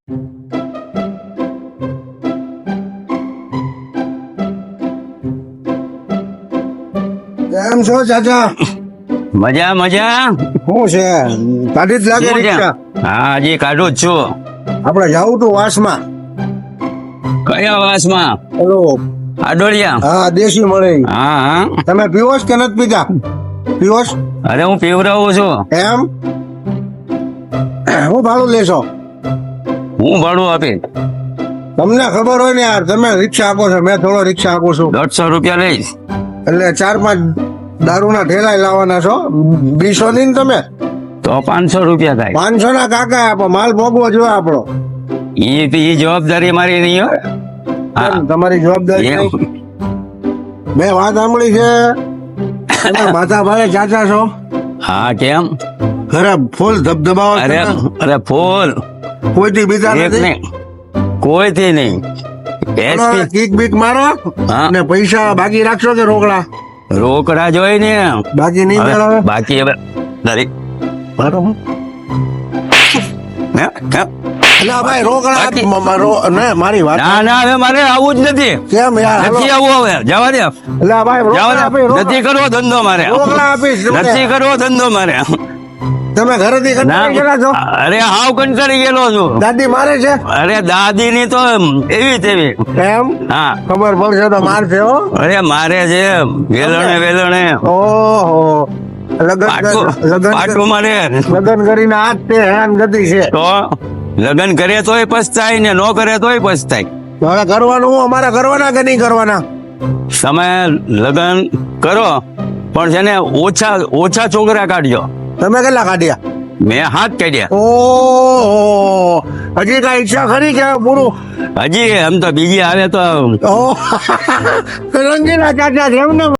કેમ છો ચાચા? મજા મજા. શું છે, કાઢી જ લાગે રિક્ષા? હા, હજી કાઢું જ છું. આપણે જાવું તું વાસમાં. કયા વાસમાં? ઓલો આડોળિયા. હા, દેશી મળે. હા હા. તમે પીવોસ કે નથી પીતા? પીવોસ અરે હું પીવડાવું છું. એમ? હું ભાડું લેશો? હું ભાડું આપી તમને ખબર હોય ને યાર, તમે રિક્ષા આપો છો, મેં થોડો રિક્ષા આપું છું, 150 રૂપિયા લઈશ. એટલે 4-5 દારૂના ઠેલા લાવવાના છો. બીસો નહીં ને તમે? તો 500 રૂપિયા થાય. 500 ના કાકા આપો, માલ ભોગવો જોઈએ આપણો. એ જવાબદારી મારી નહીં હો. હા. કેમ, તમારી જવાબદારી એમ. નહીં? મેં વાત સાંભળી છે તમે માથાભાઈ ચાચા છો. હા, કેમ? ઘરે ફૂલ ધબધબાવો અરે છો. અરે ફૂલ કોઈથી બીજા એક નથી? નહીં, કોઈથી નહીં. એસપી કીક બીક મારો હા. અને પૈસા બાકી રાખશો કે રોકડા? રોકડા જોઈ ને. બાકી નહીં હવે મેળવે? બાકી હવે દરેક બરાબર. હે? હે? એટલે ભાઈ રોકડા બાકી- ને મારી વાત ના ના, હવે મારે આવું જ નથી. કેમ યાર? હાલો. નથી આવું હવે, જવા દે. એટલે ભાઈ જવા રોકડા દે. આપી, નથી કરવો ધંધો મારે. રોકડા આપીશ તમને. નથી કરવો ધંધો મારે. તમે ઘરેથી કંટાળી ગયેલા છો? ના, અરે હાવ કંટાળી ગયેલો છું. દાદી મારે છે અરે દાદી ની તો એવી તેવી. એમ? હા, ખબર પડશે તો મારશે હો. અરે મારે છે વેલણે વેલણે ઓહો, પાટું મારે. લગન કરીને આજ તે હેરાન ગતિ છે. તો લગ્ન કરે તોય પછતાય ને નો કરે તોય પછતાય. હવે કરવાનું હું, અમારે કરવાના કે નહીં કરવાના? તમે લગ્ન કરો પણ છે ને ઓછા છોકરા કાઢજો. તમે કેટલા કાઢ્યા? મેં 7 કાઢ્યા. ઓહો, હજી કઈ ઈચ્છા ખરી કે પૂરું? હજી એમ તો બીજી આવે તો ઓહ, રંગીલા ચાચા છે એમ ને?